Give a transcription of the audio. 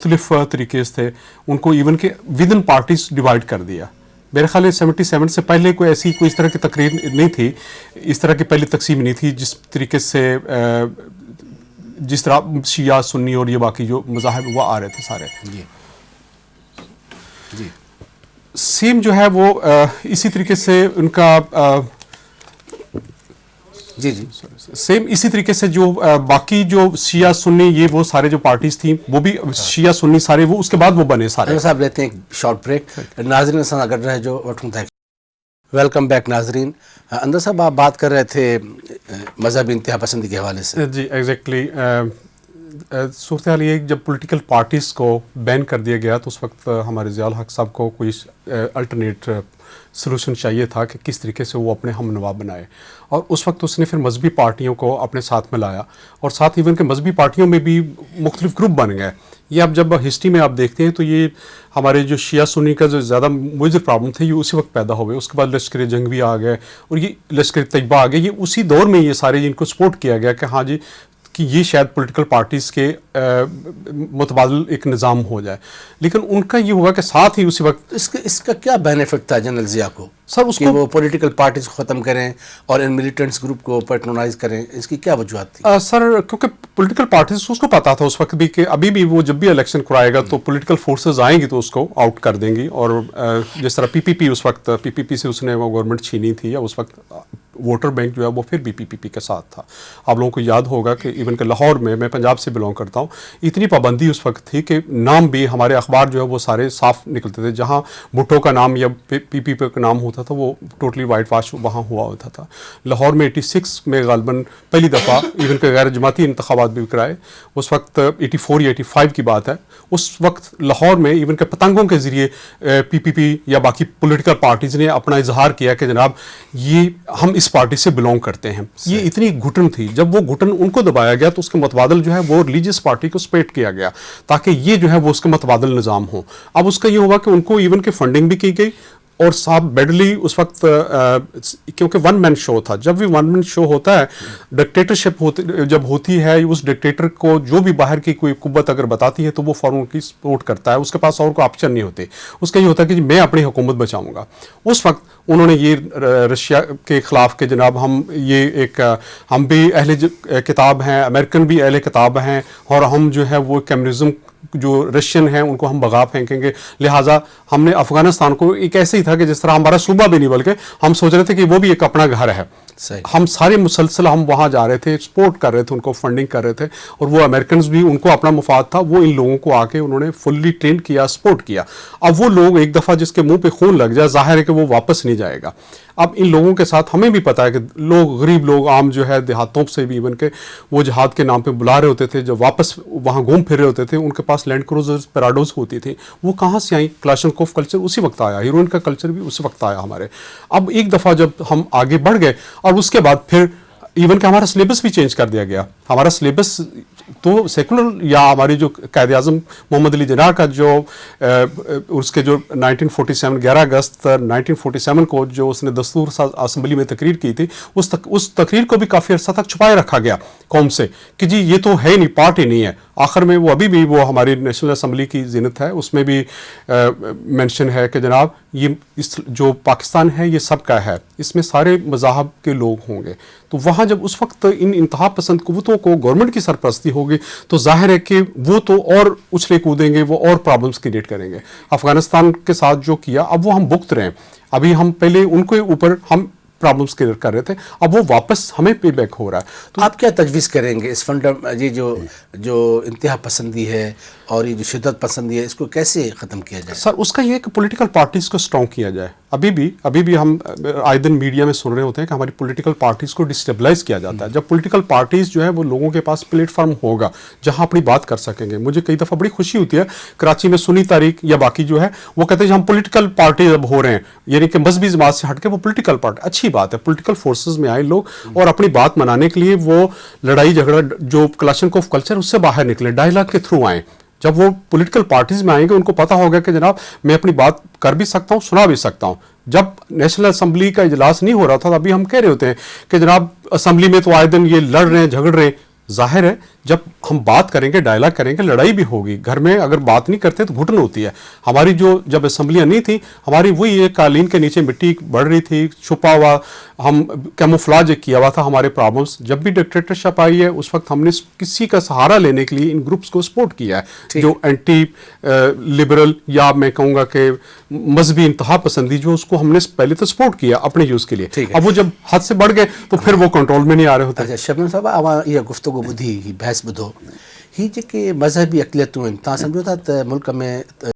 मुख्तलिफ तरीके से थे, उनको इवन के विद इन पार्टीज डिवाइड कर दिया। मेरे ख्याल है 77 से पहले कोई इस तरह की तकरीर नहीं थी, इस तरह की पहली तकसीम नहीं थी जिस तरीके से जिस तरह शिया सुन्नी और ये बाकी जो मज़ाहिब वो आ रहे थे सारे जी सेम जो है वो इसी तरीके से उनका जी सेम इसी तरीके से जो बाकी जो शिया सुन्नी ये वो सारे जो पार्टीज थी वो भी शिया सुन्नी सारे वो उसके बाद वो बने सारे। साहब लेते हैं एक शॉर्ट ब्रेक। नाजरीन सन अगर रहे जो वेलकम बैक नाजरीन। अंदर साहब आप बात कर रहे थे मजहब इंतहा पसंदी के हवाले से। जी एग्जैक्टली सूरत हाल ये जब पॉलिटिकल पार्टीज़ को बैन कर दिया गया तो उस वक्त हमारे ज़ियाउल हक साहब को कोई अल्टरनेट सलूशन चाहिए था कि किस तरीके से वो अपने हम नवाब बनाए, और उस वक्त उसने फिर मजहबी पार्टियों को अपने साथ में लाया और साथ इवन के मजहबी पार्टियों में भी मुख्तलिफ ग्रुप बन गए। ये अब जब हिस्ट्री में आप देखते हैं तो ये हमारे जो शिया सुन्नी का जो ज़्यादा मेजर प्रॉब्लम थे ये उसी वक्त पैदा हो गए। उसके बाद लश्कर जंग भी आ गए और ये लश्कर तैयबा आ गए, ये उसी दौर में ये सारे इनको सपोर्ट किया गया कि हाँ जी कि ये शायद पॉलिटिकल पार्टीज़ के मुतबादिल एक निज़ाम हो जाए। लेकिन उनका ये हुआ कि साथ ही उसी वक्त इसका क्या बेनिफिट था जनरल ज़िया को सर उसको वो पॉलिटिकल पार्टीज़ को ख़त्म करें और इन मिलिटेंट्स ग्रुप को पैट्रोनाइज करें, इसकी क्या वजूहत थी? सर क्योंकि पॉलिटिकल पार्टीज उसको पता था उस वक्त भी कि अभी भी वो जब भी इलेक्शन कराएगा तो पॉलिटिकल फोर्सेस आएंगी तो उसको आउट कर देंगी। और जिस तरह पीपीपी उस वक्त पीपीपी से उसने वो गवर्नमेंट छीनी थी, या उस वक्त वोटर बैंक जो है वो फिर भी पीपीपी के साथ था। आप लोगों को याद होगा कि इवन के लाहौर में, मैं पंजाब से बिलोंग करता हूँ, इतनी पाबंदी उस वक्त थी कि नाम भी हमारे अखबार जो है वो सारे साफ निकलते थे। जहाँ भुट्टो का नाम या पीपीपी का नाम होता था वो टोटली वाइट वाश वहाँ हुआ होता था। लाहौर में 86 में गालबन पहली दफ़ा इवन के गैर जमाती इंतखाबात भी कराए। उस वक्त 84 या 85 की बात है। उस वक्त लाहौर में इवन के पतंगों के ज़रिए पीपीपी या बाकी पॉलिटिकल पार्टीज़ ने अपना इजहार किया कि जनाब ये हम इस पार्टी से बिलोंग करते हैं। ये इतनी घुटन थी, जब वो घुटन उनको दबाया गया तो उसके मुतबादिल जो है वो रिलीजियस पार्टी को स्पेट किया गया ताकि ये जो है वो उसके मुतबादिल निज़ाम हो। अब उसका ये हुआ कि उनको इवन के फंडिंग भी की गई और साहब बेडली उस वक्त क्योंकि वन मैन शो था, जब भी वन मैन शो होता है डिक्टेटरशिप जब होती है उस डिक्टेटर को जो भी बाहर की कोई कुव्वत अगर बताती है तो वो फौरन उनकी सपोर्ट करता है, उसके पास और कोई ऑप्शन नहीं होते। उसका ये होता है कि मैं अपनी हुकूमत बचाऊंगा। उस वक्त उन्होंने ये रशिया के ख़िलाफ़ के जनाब हम ये एक हम भी अहले किताब हैं, अमेरिकन भी अहले किताब हैं और हम जो है वो कम्युनिज़म जो रशियन हैं उनको हम भगा फेंकेंगे। लिहाजा हमने अफ़गानिस्तान को एक ऐसे ही था कि जिस तरह हमारा सूबा भी नहीं बल्कि हम सोच रहे थे कि वो भी एक अपना घर है। हम सारे मुसलसल हम वहाँ जा रहे थे, सपोर्ट कर रहे थे, उनको फंडिंग कर रहे थे और वो अमेरिकन भी उनको अपना मुफाद था, वो इन लोगों को आके उन्होंने फुल्ली ट्रेन किया, सपोर्ट किया। अब वो लोग एक दफ़ा जिसके मुंह पे खून लग जाए जाहिर है कि वो वापस नहीं जाएगा। अब इन लोगों के साथ हमें भी पता है कि लोग गरीब लोग आम जो है देहातों से भी इवन के वो जहाद के नाम पे बुला रहे होते थे, जब वापस वहाँ घूम फिर रहे होते थे उनके पास लैंड क्रूजर्स पेराडोज होती थी, वो कहाँ से आई? क्लाशनकोफ कल्चर उसी वक्त आया, हीरोइन का कल्चर भी उसी वक्त आया हमारे। अब एक दफ़ा जब हम आगे बढ़ गए और उसके बाद फिर इवन का हमारा सिलेबस भी चेंज कर दिया गया। हमारा सिलेबस तो सेकुलर या हमारी जो कायद आज़म मोहम्मद अली जिन्ना का जो उसके जो 1947 11 अगस्त 1947 को जो उसने दस्तूर असम्बली में तकरीर की थी उस तकरीर को भी काफ़ी अर्सा तक छुपाए रखा गया कौम से कि जी ये तो है नहीं, पार्टी नहीं है। आखिर में वो अभी भी वो हमारी नेशनल असम्बली की ज़ीनत है, उसमें भी मेंशन है कि जनाब ये इस जो पाकिस्तान है ये सबका है, इसमें सारे मज़ाहब के लोग होंगे। तो वहाँ जब उस वक्त इन इंतहा पसंद कुव्वतों को गवर्नमेंट की सरपरस्ती होगी तो जाहिर है कि वो तो और उछले कूदेंगे, वो और प्रॉब्लम्स क्रिएट करेंगे। अफ़गानिस्तान के साथ जो किया अब वो हम भुगत रहे हैं। अभी हम पहले उनके ऊपर हम प्रॉब्लम्स क्लियर कर रहे थे, अब वो वापस हमें पे बैक हो रहा है। तो आप क्या तजवीज़ करेंगे इस ये जो इंतहा पसंदी है और ये जो शिद्दत पसंदी है इसको कैसे ख़त्म किया जाए? सर उसका ये है कि पॉलिटिकल पार्टीज़ को स्ट्रॉन्ग किया जाए। अभी भी हम आए दिन मीडिया में सुन रहे होते हैं कि हमारी पॉलिटिकल पार्टीज़ को डिस्टेबलाइज किया जाता है। जब पॉलिटिकल पार्टीज़ जो है वो लोगों के पास प्लेटफॉर्म होगा जहां अपनी बात कर सकेंगे। मुझे कई दफ़ा बड़ी खुशी होती है, कराची में सुन्नी तारीख या बाकी जो है वो कहते हैं हम पॉलिटिकल पार्टी अब हो रहे हैं, यानी कि मजहबी जमात से हट के वो पॉलिटिकल पार्टी। अच्छी बात है, पॉलिटिकल फोर्सेस में आए लोग और अपनी बात मनाने के लिए वो लड़ाई झगड़ा जो क्लाशनकोफ कल्चर उससे बाहर निकले, डायलॉग के थ्रू आए। जब वो पॉलिटिकल पार्टीज में आएंगे उनको पता होगा कि जनाब मैं अपनी बात कर भी सकता हूँ, सुना भी सकता हूँ। जब नेशनल असम्बली का इजलास नहीं हो रहा था अभी हम कह रहे होते हैं कि जनाब असम्बली में तो आए दिन ये लड़ रहे हैं, झगड़ रहे हैं, ظاہر ہے جب ہم بات کریں گے ڈائلاگ کریں گے لڑائی بھی ہوگی گھر میں اگر بات نہیں کرتے تو گھٹن ہوتی ہے ہماری جو جب اسمبلیاں نہیں تھیں ہماری وہی ایک قالین کے نیچے مٹی بڑھ رہی تھی چھپا ہوا ہم کیموفلاج کیا ہوا تھا ہمارے پرابلمس جب بھی ڈکٹیٹرشپ آئی ہے اس وقت ہم نے کسی کا سہارا لینے کے لیے ان گروپس کو سپورٹ کیا ہے جو اینٹی لبرل یا میں کہوں گا کہ مذہبی انتہا پسندی جو اس کو ہم نے پہلے تو سپورٹ کیا اپنے یوز کے لیے اب وہ جب حد سے بڑھ گئے تو پھر وہ کنٹرول میں نہیں آ رہے ہوتے اچھا شبنم صاحب اواں یہ گفتگو بدھی بحث بدھو ہی جے کہ مذہبی اقلیتوں تاں سمجھو تا ملک میں